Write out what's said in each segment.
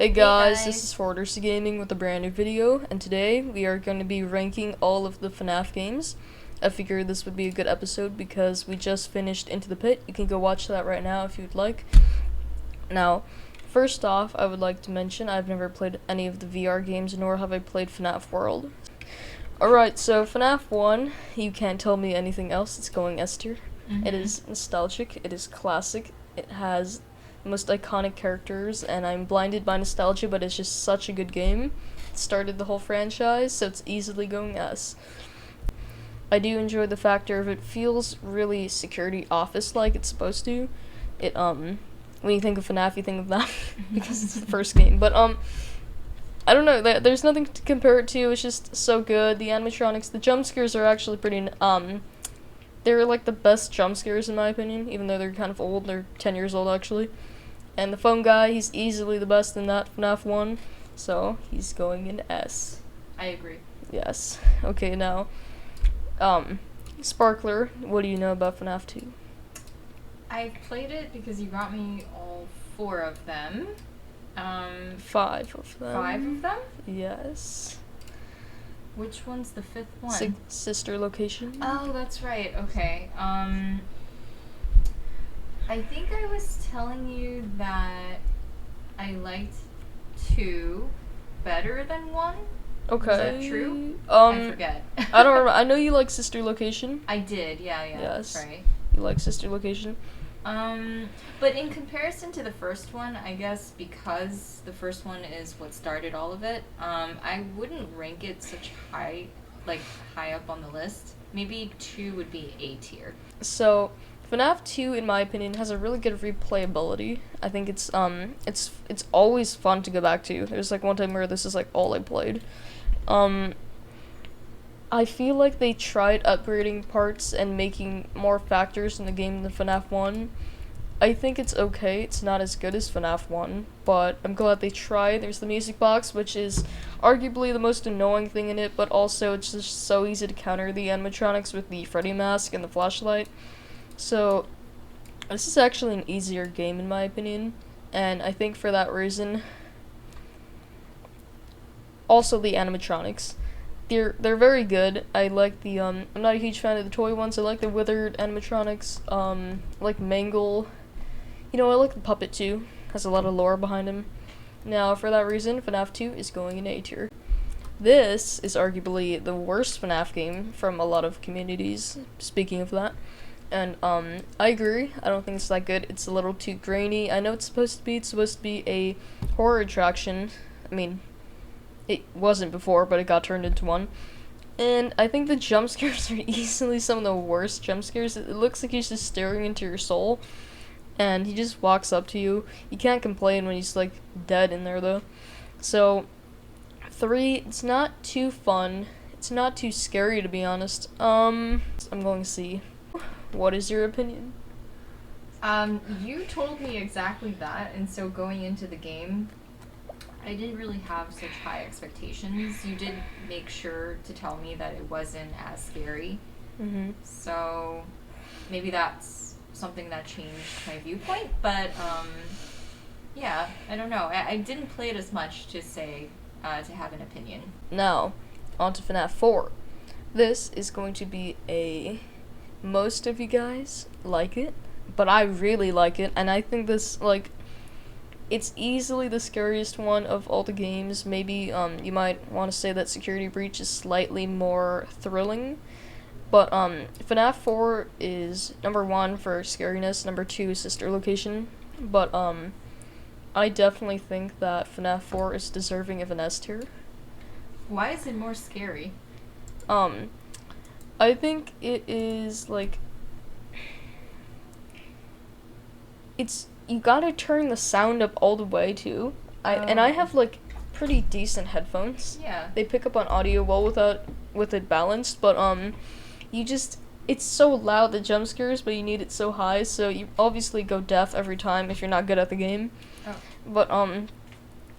Hey guys, guys. this is ForterC Gaming with a brand new video, and today we are going to be ranking all of the FNAF games. I figured this would be a good episode because we just finished Into the Pit. You can go watch that right now if you'd like. Now, first off, I would like to mention I've never played any of the VR games, nor have I played FNAF World. Alright, so FNAF 1, you can't tell me anything else, it's going S tier. It is nostalgic, it is classic, it has most iconic characters, and I'm blinded by nostalgia, but it's just such a good game. It started the whole franchise, so it's easily going S. I do enjoy the factor of it feels really security office-like it's supposed to. It, when you think of FNAF, you think of that, because it's the first game, but, I don't know, there's nothing to compare it to, it's just so good. The animatronics, the jump scares are actually pretty, they're like the best jump scares in my opinion, even though they're kind of old, they're 10 years old actually. And the phone guy, he's easily the best in that FNAF 1, so he's going in S. I agree. Yes. Okay, now, Sparkler, what do you know about FNAF 2? I played it because you got me all 4 of them. 5 of them. 5 of them? Yes. Which one's the 5th one? Sister Location. Oh, that's right. Okay. I think I was telling you that I liked 2 better than 1. Okay. Is that true? I forget. I don't remember. I know you like Sister Location. I did. Yeah. Yes. That's right. You like Sister Location. But in comparison to the first one, I guess because the first one is what started all of it, I wouldn't rank it such high up on the list. Maybe 2 would be A tier. So, FNAF 2, in my opinion, has a really good replayability. I think it's always fun to go back to. There's like one time where this is like all I played. I feel like they tried upgrading parts and making more factors in the game than FNAF 1. I think it's okay. It's not as good as FNAF 1, but I'm glad they tried. There's the music box, which is arguably the most annoying thing in it, but also it's just so easy to counter the animatronics with the Freddy mask and the flashlight. So, this is actually an easier game in my opinion, and I think for that reason, also the animatronics. They're very good. I like the, I'm not a huge fan of the toy ones. I like the withered animatronics, like Mangle. You know, I like the puppet too. Has a lot of lore behind him. Now, for that reason, FNAF 2 is going in A tier. This is arguably the worst FNAF game from a lot of communities, speaking of that. And, I agree. I don't think it's that good. It's a little too grainy. I know it's supposed to be a horror attraction. I mean, it wasn't before, but it got turned into one. And I think the jump scares are easily some of the worst jump scares. It looks like he's just staring into your soul, and he just walks up to you. You can't complain when he's, like, dead in there, though. So, 3, it's not too fun. It's not too scary, to be honest. I'm going C. What is your opinion? You told me exactly that, and so going into the game, I didn't really have such high expectations. You did make sure to tell me that it wasn't as scary. So maybe that's something that changed my viewpoint, but yeah, I don't know. I didn't play it as much to say, to have an opinion. Now, on to FNAF 4. This is going to be most of you guys like it, but I really like it, and I think this, it's easily the scariest one of all the games. Maybe, you might want to say that Security Breach is slightly more thrilling, but, FNAF 4 is number 1 for scariness, number 2 Sister Location, but, I definitely think that FNAF 4 is deserving of an S tier. Why is it more scary? I think it is, you gotta turn the sound up all the way, too. And I have, pretty decent headphones. Yeah. They pick up on audio well with it balanced, but, it's so loud, the jump scares, but you need it so high, so you obviously go deaf every time if you're not good at the game. Oh. But,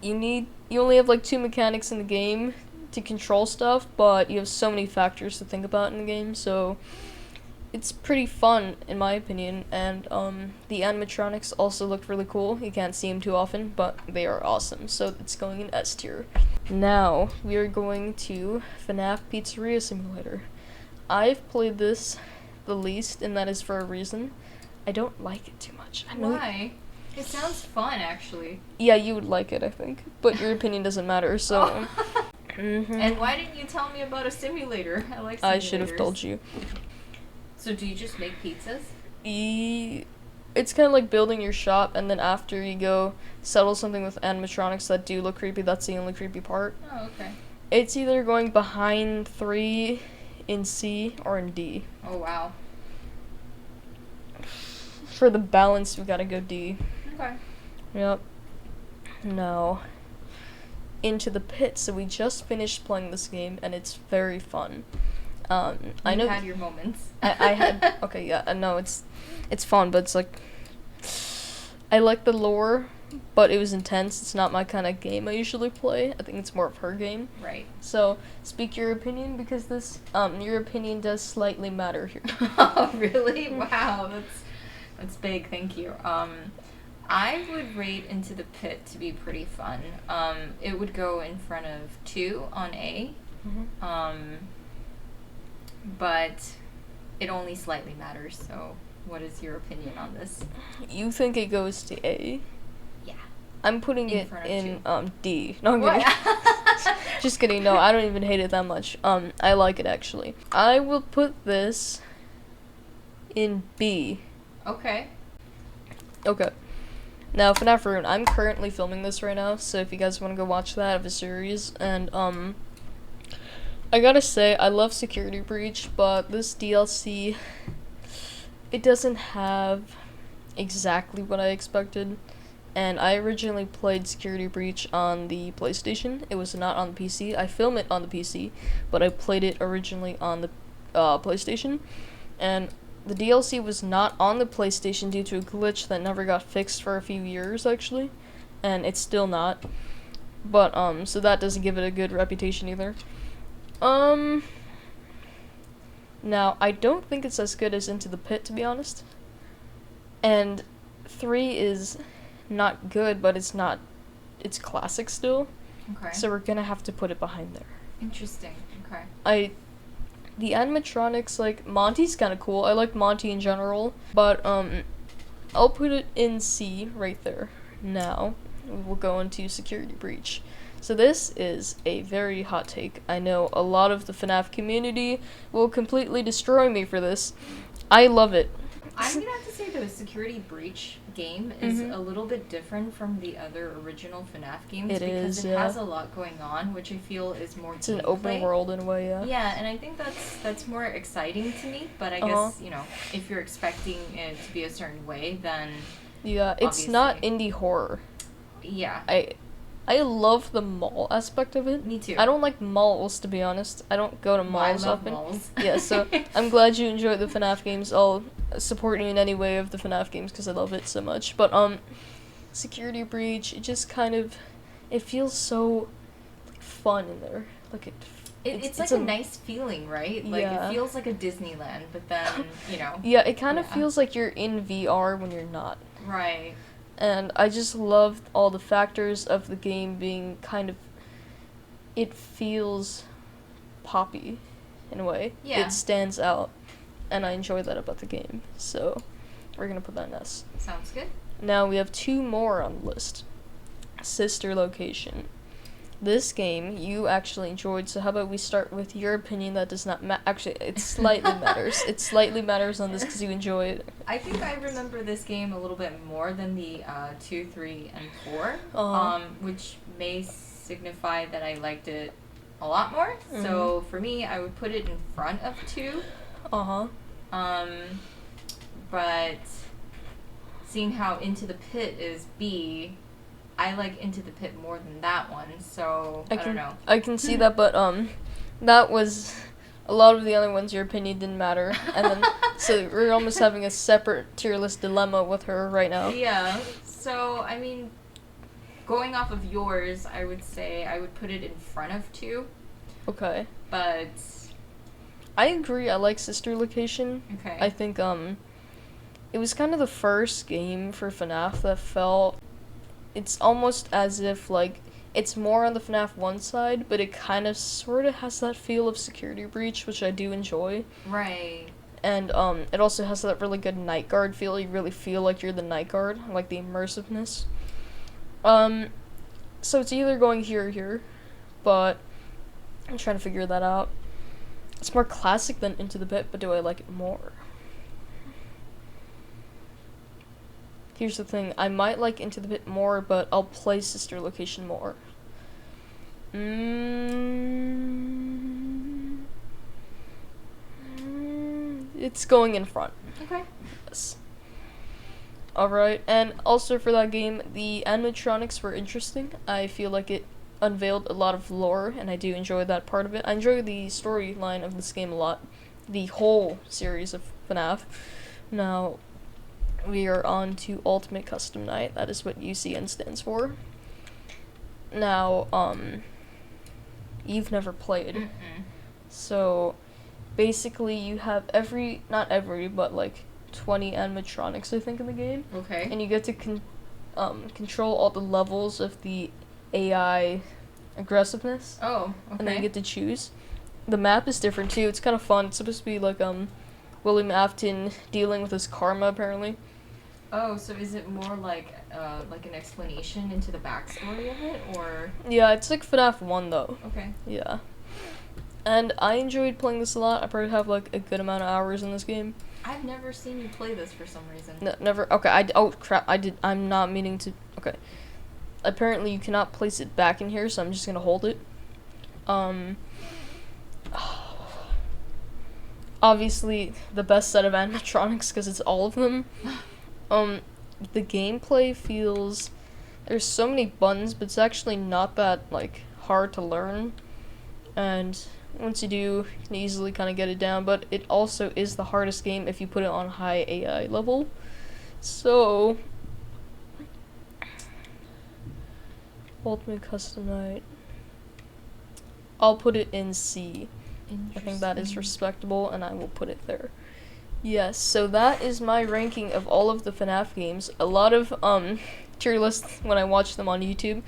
you only have, 2 mechanics in the game to control stuff, but you have so many factors to think about in the game, so it's pretty fun in my opinion, and the animatronics also look really cool. You can't see them too often, but they are awesome. So it's going in S tier. Now we are going to FNAF Pizzeria Simulator. I've played this the least, and that is for a reason. I don't like it too much. I know. Why? It sounds fun, actually. Yeah, you would like it, I think, but your opinion doesn't matter. So. And why didn't you tell me about a simulator? I like simulators. I should have told you. So do you just make pizzas? It's kind of like building your shop, and then after you go settle something with animatronics that do look creepy. That's the only creepy part. Oh, okay. It's either going behind 3 in C or in D. Oh, wow. For the balance, we gotta go D. Okay. Yep. Now, into the pit. So we just finished playing this game, and it's very fun. I know You had your moments. I had okay, yeah, no, it's fun, but it's like I like the lore, but it was intense. It's not my kind of game I usually play. I think it's more of her game. Right. So speak your opinion, because this your opinion does slightly matter here. Oh, really? Wow, that's big. Thank you. I would rate Into the Pit to be pretty fun. It would go in front of 2 on A. Mm-hmm. But it only slightly matters, so what is your opinion on this? You think it goes to A? Yeah. I'm putting In it front of in D. No, I'm kidding. Just kidding. No, I don't even hate it that much. I like it actually. I will put this in B. Okay. Okay. Now, FNAF Rune, I'm currently filming this right now, so if you guys want to go watch that, I have a series, and, I gotta say, I love Security Breach, but this DLC, it doesn't have exactly what I expected, and I originally played Security Breach on the PlayStation. It was not on the PC. I filmed it on the PC, but I played it originally on the, PlayStation, and the DLC was not on the PlayStation due to a glitch that never got fixed for a few years, actually, and it's still not, but, so that doesn't give it a good reputation either. Now, I don't think it's as good as Into the Pit, to be honest. And 3 is not good, but it's classic still. Okay. So we're gonna have to put it behind there. Interesting. Okay. The animatronics, like, Monty's kinda cool. I like Monty in general. But, I'll put it in C right there. Now, we'll go into Security Breach. So this is a very hot take. I know a lot of the FNAF community will completely destroy me for this. I love it. I'm gonna have to say the Security Breach game is a little bit different from the other original FNAF games because it has a lot going on, which I feel is more It's an open world in a way, yeah. Yeah, and I think that's more exciting to me, but I guess, you know, if you're expecting it to be a certain way, then yeah, it's not indie horror. Yeah. I love the mall aspect of it. Me too. I don't like malls, to be honest. I don't go to malls I love often. malls. Yeah, so I'm glad you enjoyed the FNAF games. I'll support you in any way of the FNAF games because I love it so much. But Security Breach, it just kind of, it feels so like fun in there. Like it's like a nice feeling, right? Like it feels like a Disneyland, but then, you know. Yeah, it kind of feels like you're in VR when you're not. Right. And I just loved all the factors of the game being kind of, it feels poppy in a way. Yeah. It stands out, and I enjoy that about the game. So we're going to put that in S. Sounds good. Now we have 2 more on the list. Sister Location. This game you actually enjoyed, so how about we start with your opinion that does not actually, it slightly matters. It slightly matters on this because you enjoy it. I think I remember this game a little bit more than the 2, 3, and 4, which may signify that I liked it a lot more. So for me, I would put it in front of 2. But seeing how Into the Pit is B, I like Into the Pit more than that one, so I don't know. I can see that, but that was a lot of the other ones. Your opinion didn't matter, and then so we're almost having a separate tier list dilemma with her right now. Yeah. So I mean, going off of yours, I would say I would put it in front of 2. Okay. But I agree. I like Sister Location. Okay. I think it was kind of the first game for FNAF that felt, it's almost as if like it's more on the FNAF 1 side, but it kind of sort of has that feel of Security Breach, which I do enjoy. Right. And it also has that really good night guard feel. You really feel like you're the night guard, like the immersiveness. So it's either going here or here, but I'm trying to figure that out. It's more classic than Into the Pit, but do I like it more? Here's the thing, I might like Into the Pit more, but I'll play Sister Location more. It's going in front. Okay. Yes. Alright, and also for that game, the animatronics were interesting. I feel like it unveiled a lot of lore, and I do enjoy that part of it. I enjoy the storyline of this game a lot. The whole series of FNAF. Now, we are on to Ultimate Custom Night. That is what UCN stands for. Now, you've never played. Mm-mm. So, basically you have not every, but like 20 animatronics, I think, in the game. Okay. And you get to control all the levels of the AI aggressiveness. Oh, okay. And then you get to choose. The map is different too. It's kind of fun. It's supposed to be like William Afton dealing with his karma, apparently. Oh, so is it more like an explanation into the backstory of it, or? Yeah, it's like FNAF 1 though. Okay. Yeah. And I enjoyed playing this a lot. I probably have like a good amount of hours in this game. I've never seen you play this for some reason. Never. Okay. Oh crap! I'm not meaning to. Okay. Apparently, you cannot place it back in here, so I'm just gonna hold it. Obviously, the best set of animatronics because it's all of them. The gameplay feels. There's so many buttons, but it's actually not that like hard to learn, and once you do, you can easily kind of get it down, but it also is the hardest game if you put it on high AI level. So, Ultimate Custom Night. I'll put it in C. I think that is respectable, and I will put it there. Yes, so that is my ranking of all of the FNAF games. A lot of tier lists, when I watch them on YouTube,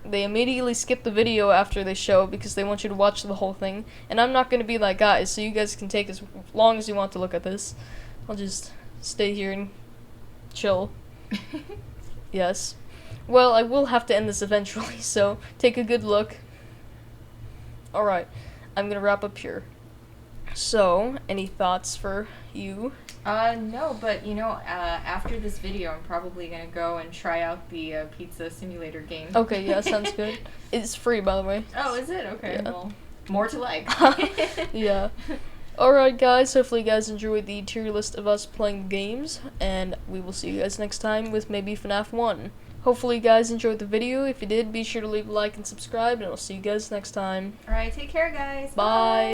they immediately skip the video after they show because they want you to watch the whole thing. And I'm not going to be that guy, so you guys can take as long as you want to look at this. I'll just stay here and chill. Yes. Well, I will have to end this eventually, so take a good look. Alright, I'm going to wrap up here. So, any thoughts for you? No, but after this video, I'm probably gonna go and try out the pizza simulator game. Okay, yeah, sounds good. It's free, by the way. Oh, is it? Okay, Yeah. well, more to like. Yeah. Alright, guys, hopefully you guys enjoyed the tier list of us playing games, and we will see you guys next time with maybe FNAF 1. Hopefully you guys enjoyed the video. If you did, be sure to leave a like and subscribe, and I'll see you guys next time. Alright, take care, guys. Bye.